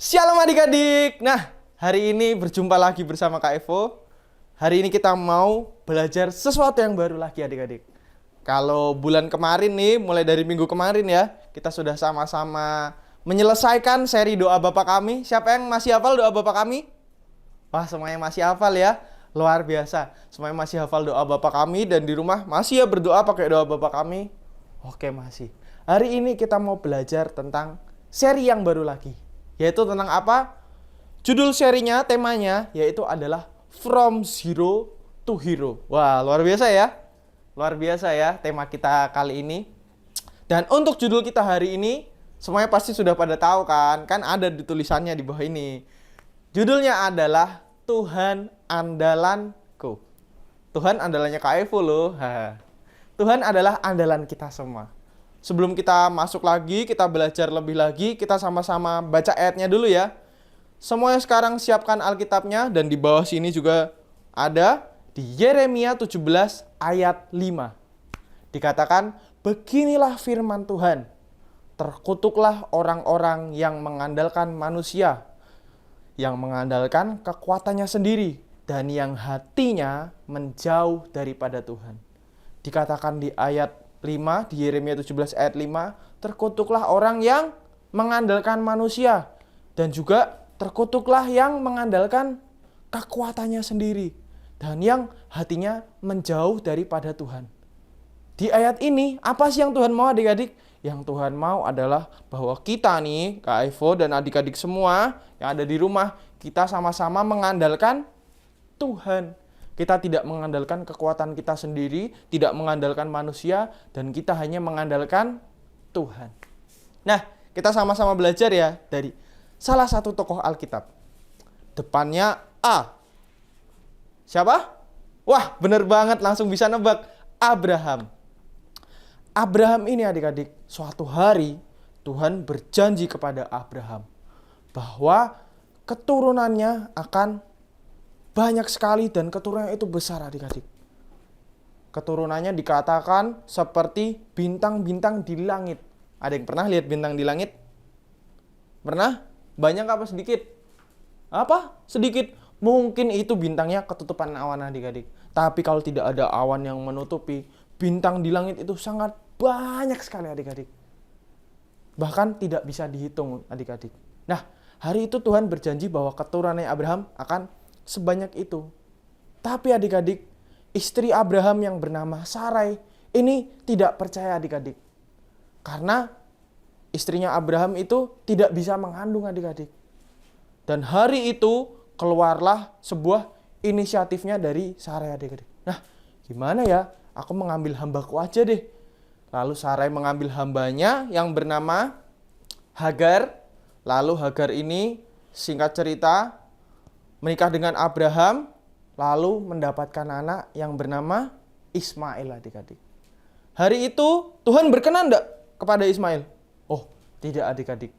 Shalom adik-adik. Nah, hari ini berjumpa lagi bersama Kak Evo. Hari ini kita mau belajar sesuatu yang baru lagi adik-adik. Kalau bulan kemarin nih, mulai dari minggu kemarin ya, kita sudah sama-sama menyelesaikan seri doa Bapa Kami. Siapa yang masih hafal doa Bapa Kami? Wah, semuanya masih hafal ya. Luar biasa. Semuanya masih hafal doa Bapa Kami dan di rumah masih ya berdoa pakai doa Bapa Kami? Oke, masih. Hari ini kita mau belajar tentang seri yang baru lagi. Yaitu tentang apa? Judul serinya, temanya, yaitu adalah From Zero to Hero. Wah, luar biasa ya. Luar biasa ya tema kita kali ini. Dan untuk judul kita hari ini, semuanya pasti sudah pada tahu kan? Kan ada di tulisannya di bawah ini. Judulnya adalah Tuhan Andalanku. Tuhan andalannya Kak Evo loh. Tuhan adalah andalan kita semua. Sebelum kita masuk lagi, kita belajar lebih lagi, kita sama-sama baca ayatnya dulu ya. Semuanya sekarang siapkan Alkitabnya dan di bawah sini juga ada di Yeremia 17 ayat 5. Dikatakan, beginilah firman Tuhan, terkutuklah orang-orang yang mengandalkan manusia, yang mengandalkan kekuatannya sendiri, dan yang hatinya menjauh daripada Tuhan. Dikatakan di ayat 5, di Yeremia 17 ayat 5, terkutuklah orang yang mengandalkan manusia, dan juga terkutuklah yang mengandalkan kekuatannya sendiri, dan yang hatinya menjauh daripada Tuhan. Di ayat ini, apa sih yang Tuhan mau adik-adik? Yang Tuhan mau adalah bahwa kita nih, Kak Evo dan adik-adik semua yang ada di rumah, kita sama-sama mengandalkan Tuhan. Kita tidak mengandalkan kekuatan kita sendiri, tidak mengandalkan manusia, dan kita hanya mengandalkan Tuhan. Nah, kita sama-sama belajar ya dari salah satu tokoh Alkitab. Depannya A. Siapa? Wah, bener banget, langsung bisa nebak. Abraham. Abraham ini adik-adik, suatu hari Tuhan berjanji kepada Abraham bahwa keturunannya akan banyak sekali dan keturunannya itu besar adik-adik. Keturunannya dikatakan seperti bintang-bintang di langit. Ada yang pernah lihat bintang di langit? Pernah? Banyak apa sedikit? Apa? Sedikit. Mungkin itu bintangnya ketutupan awan adik-adik. Tapi kalau tidak ada awan yang menutupi, bintang di langit itu sangat banyak sekali adik-adik. Bahkan tidak bisa dihitung adik-adik. Nah, hari itu Tuhan berjanji bahwa keturunan Abraham akan sebanyak itu. Tapi adik-adik, istri Abraham yang bernama Sarai ini tidak percaya adik-adik. Karena istrinya Abraham itu tidak bisa mengandung adik-adik. Dan hari itu keluarlah sebuah inisiatifnya dari Sarai adik-adik. Nah, gimana ya? Aku mengambil hambaku aja deh. Lalu Sarai mengambil hambanya yang bernama Hagar. Lalu Hagar ini singkat cerita menikah dengan Abraham, lalu mendapatkan anak yang bernama Ismail adik-adik. Hari itu Tuhan berkenan enggak kepada Ismail? Oh, tidak adik-adik.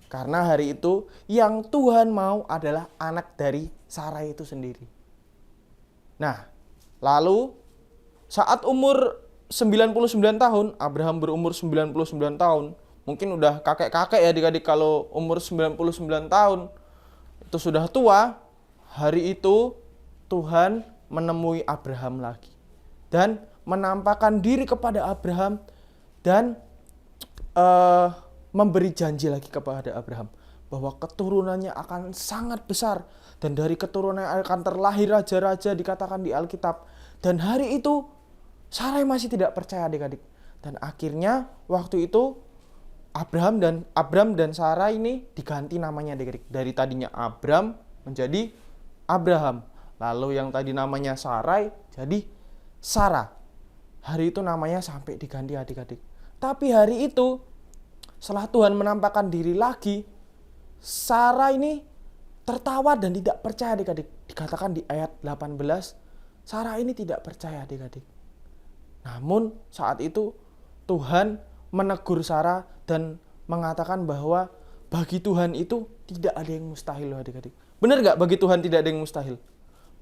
Karena hari itu yang Tuhan mau adalah anak dari Sarai itu sendiri. Nah, lalu saat umur 99 tahun, Abraham berumur 99 tahun. Mungkin udah kakek-kakek ya adik-adik kalau umur 99 tahun. Itu sudah tua. Hari itu Tuhan menemui Abraham lagi dan menampakkan diri kepada Abraham dan memberi janji lagi kepada Abraham bahwa keturunannya akan sangat besar dan dari keturunannya akan terlahir raja-raja dikatakan di Alkitab. Dan hari itu Sarai masih tidak percaya adik-adik. Dan akhirnya waktu itu Abram dan Sarai ini diganti namanya adik-adik. Dari tadinya Abram menjadi Abraham. Lalu yang tadi namanya Sarai jadi Sarah. Hari itu namanya sampai diganti adik-adik. Tapi hari itu setelah Tuhan menampakkan diri lagi, Sarah ini tertawa dan tidak percaya adik-adik. Dikatakan di ayat 18, Sarah ini tidak percaya adik-adik. Namun saat itu Tuhan menegur Sarah dan mengatakan bahwa bagi Tuhan itu tidak ada yang mustahil loh adik-adik. Benar gak bagi Tuhan tidak ada yang mustahil?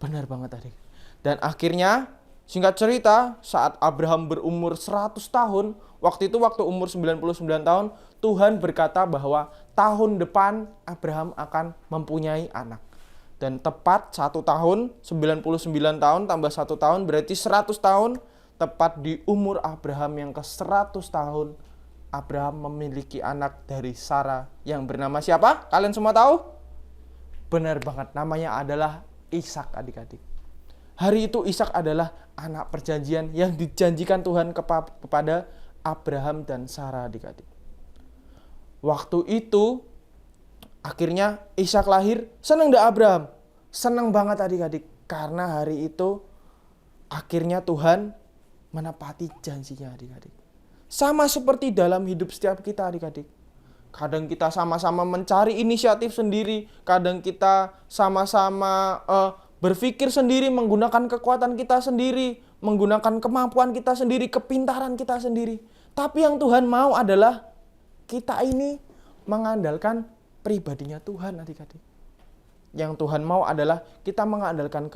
Benar banget adik. Dan akhirnya Singkat cerita, saat Abraham berumur 100 tahun, waktu umur 99 tahun, Tuhan berkata bahwa tahun depan Abraham akan mempunyai anak. Dan tepat 1 tahun, 99 tahun tambah 1 tahun berarti 100 tahun, tepat di umur Abraham yang ke 100 tahun, Abraham memiliki anak dari Sarah yang bernama siapa? Kalian semua tahu? Benar banget, namanya adalah Ishak, adik-adik. Hari itu Ishak adalah anak perjanjian yang dijanjikan Tuhan kepada Abraham dan Sarah, adik-adik. Waktu itu akhirnya Ishak lahir. Senang enggak Abraham? Senang banget, adik-adik, karena hari itu akhirnya Tuhan menepati janjinya, adik-adik. Sama seperti dalam hidup setiap kita, adik-adik. Kadang kita sama-sama mencari inisiatif sendiri, kadang kita sama-sama berpikir sendiri, menggunakan kekuatan kita sendiri, menggunakan kemampuan kita sendiri, kepintaran kita sendiri. Tapi yang Tuhan mau adalah kita ini mengandalkan pribadinya Tuhan, adik-adik. Yang Tuhan mau adalah kita mengandalkan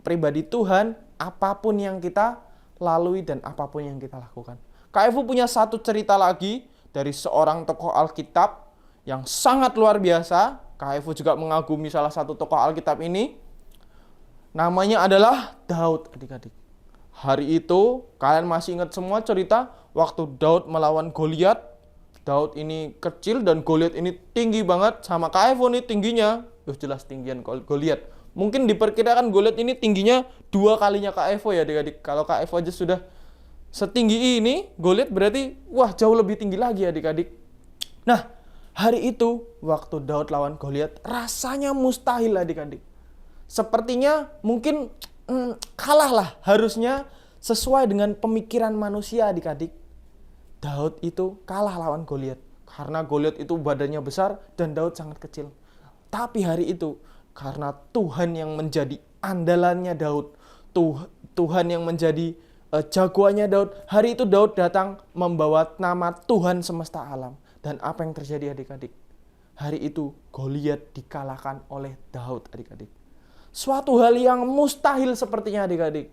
pribadi Tuhan, apapun yang kita lalui dan apapun yang kita lakukan. Kak Evo punya satu cerita lagi dari seorang tokoh Alkitab yang sangat luar biasa. Kak Evo juga mengagumi salah satu tokoh Alkitab ini. Namanya adalah Daud, adik-adik. Hari itu kalian masih ingat semua cerita waktu Daud melawan Goliat. Daud ini kecil dan Goliat ini tinggi banget. Sama Kak Evo nih tingginya. Jelas tinggian Goliat. Mungkin diperkirakan Goliat ini tingginya 2 kalinya Kak Evo ya, adik-adik. Kalau Kak Evo aja sudah setinggi ini, Goliat berarti wah jauh lebih tinggi lagi, adik-adik. Nah, hari itu waktu Daud lawan Goliat rasanya mustahil, adik-adik. Sepertinya mungkin kalah lah, harusnya sesuai dengan pemikiran manusia, adik-adik. Daud itu kalah lawan Goliat karena Goliat itu badannya besar dan Daud sangat kecil. Tapi hari itu karena Tuhan yang menjadi andalannya Daud, Tuhan yang menjadi jagoannya Daud, hari itu Daud datang membawa nama Tuhan semesta alam. Dan apa yang terjadi, adik-adik? Hari itu Goliat dikalahkan oleh Daud, adik-adik. Suatu hal yang mustahil sepertinya, adik-adik.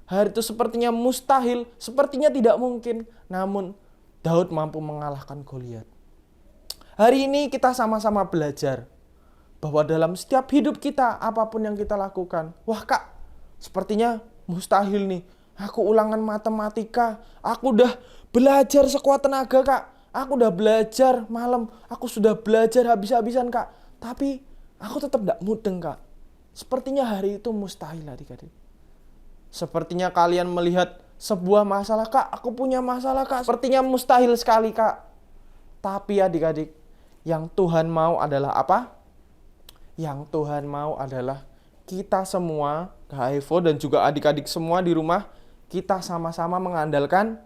Hari itu sepertinya mustahil, sepertinya tidak mungkin. Namun Daud mampu mengalahkan Goliat. Hari ini kita sama-sama belajar bahwa dalam setiap hidup kita, apapun yang kita lakukan, wah Kak, sepertinya mustahil nih. Aku ulangan matematika, aku udah belajar sekuat tenaga Kak. Aku udah belajar malam, aku sudah belajar habis-habisan Kak. Tapi aku tetap gak mudeng Kak. Sepertinya hari itu mustahil, adik-adik. Sepertinya kalian melihat sebuah masalah, Kak, aku punya masalah Kak. Sepertinya mustahil sekali Kak. Tapi adik-adik, yang Tuhan mau adalah apa? Yang Tuhan mau adalah kita semua, Kak Evo dan juga adik-adik semua di rumah, kita sama-sama mengandalkan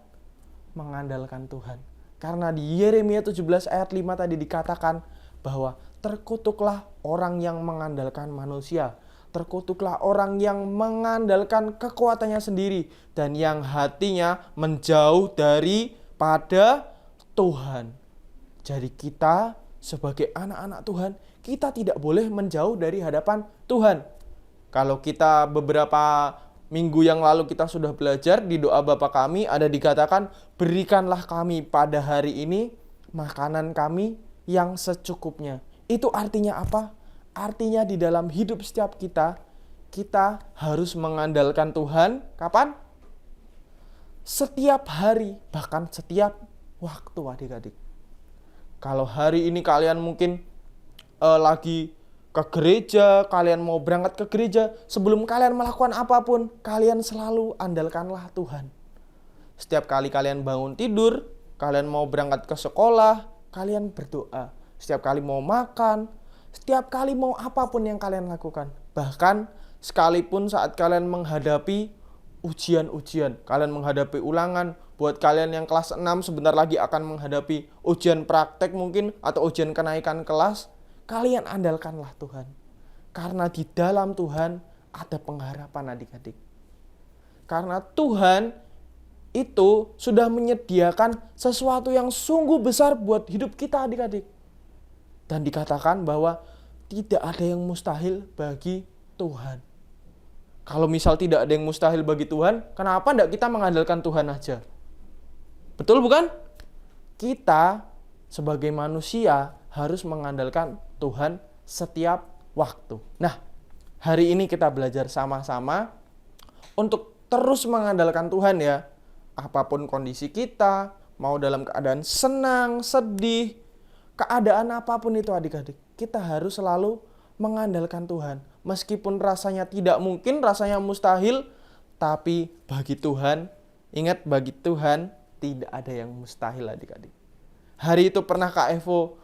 Tuhan. Karena di Yeremia 17 ayat 5 tadi dikatakan bahwa terkutuklah orang yang mengandalkan manusia. Terkutuklah orang yang mengandalkan kekuatannya sendiri. Dan yang hatinya menjauh daripada Tuhan. Jadi kita sebagai anak-anak Tuhan, kita tidak boleh menjauh dari hadapan Tuhan. Kalau kita beberapa minggu yang lalu kita sudah belajar di doa Bapa kami ada dikatakan, berikanlah kami pada hari ini makanan kami yang secukupnya. Itu artinya apa? Artinya di dalam hidup setiap kita harus mengandalkan Tuhan. Kapan? Setiap hari, bahkan setiap waktu, adik-adik. Kalau hari ini kalian mungkin lagi ke gereja, kalian mau berangkat ke gereja, sebelum kalian melakukan apapun, kalian selalu andalkanlah Tuhan. Setiap kali kalian bangun tidur, kalian mau berangkat ke sekolah, kalian berdoa. Setiap kali mau makan, setiap kali mau apapun yang kalian lakukan. Bahkan sekalipun saat kalian menghadapi ujian-ujian, kalian menghadapi ulangan, buat kalian yang kelas 6 sebentar lagi akan menghadapi ujian praktek mungkin, atau ujian kenaikan kelas, kalian andalkanlah Tuhan. Karena di dalam Tuhan ada pengharapan, adik-adik. Karena Tuhan itu sudah menyediakan sesuatu yang sungguh besar buat hidup kita, adik-adik. Dan dikatakan bahwa tidak ada yang mustahil bagi Tuhan. Kalau misal tidak ada yang mustahil bagi Tuhan, kenapa tidak kita mengandalkan Tuhan aja? Betul bukan? Kita sebagai manusia harus mengandalkan Tuhan setiap waktu. Nah, hari ini kita belajar sama-sama untuk terus mengandalkan Tuhan ya. Apapun kondisi kita, mau dalam keadaan senang, sedih, keadaan apapun itu adik-adik, kita harus selalu mengandalkan Tuhan. Meskipun rasanya tidak mungkin, rasanya mustahil, tapi bagi Tuhan, ingat bagi Tuhan tidak ada yang mustahil adik-adik. Hari itu pernah Kak Evo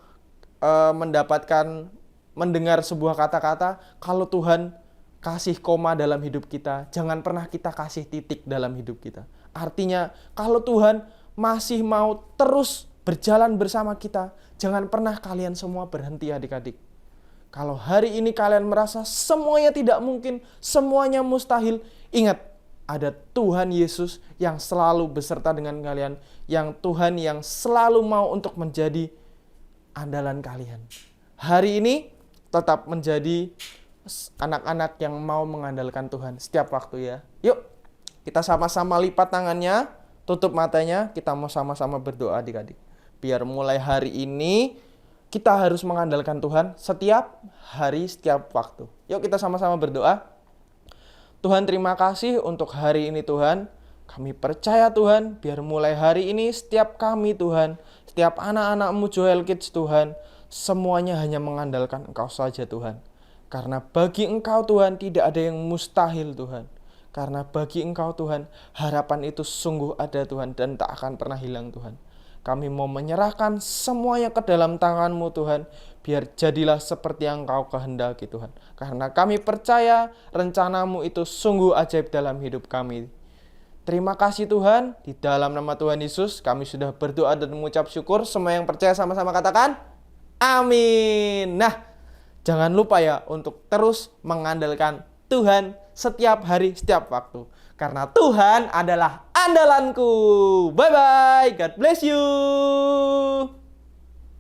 mendengar sebuah kata-kata, kalau Tuhan kasih koma dalam hidup kita, jangan pernah kita kasih titik dalam hidup kita. Artinya, kalau Tuhan masih mau terus berjalan bersama kita, jangan pernah kalian semua berhenti adik-adik. Kalau hari ini kalian merasa semuanya tidak mungkin, semuanya mustahil, ingat, ada Tuhan Yesus yang selalu beserta dengan kalian, yang Tuhan yang selalu mau untuk menjadi andalan kalian. Hari ini tetap menjadi anak-anak yang mau mengandalkan Tuhan setiap waktu ya. Yuk, kita sama-sama lipat tangannya, tutup matanya, kita mau sama-sama berdoa adik-adik. Biar mulai hari ini kita harus mengandalkan Tuhan setiap hari, setiap waktu. Yuk kita sama-sama berdoa. Tuhan, terima kasih untuk hari ini Tuhan. Kami percaya Tuhan, biar mulai hari ini setiap kami Tuhan, setiap anak-anak-Mu Joel Kids Tuhan, semuanya hanya mengandalkan Engkau saja Tuhan. Karena bagi Engkau Tuhan tidak ada yang mustahil Tuhan. Karena bagi Engkau Tuhan, harapan itu sungguh ada Tuhan dan tak akan pernah hilang Tuhan. Kami mau menyerahkan semuanya ke dalam tangan-Mu Tuhan, biar jadilah seperti yang Engkau kehendaki Tuhan. Karena kami percaya rencana-Mu itu sungguh ajaib dalam hidup kami. Terima kasih Tuhan, di dalam nama Tuhan Yesus kami sudah berdoa dan mengucap syukur. Semua yang percaya sama-sama katakan, amin. Nah, jangan lupa ya untuk terus mengandalkan Tuhan setiap hari, setiap waktu. Karena Tuhan adalah andalanku. Bye-bye. God bless you.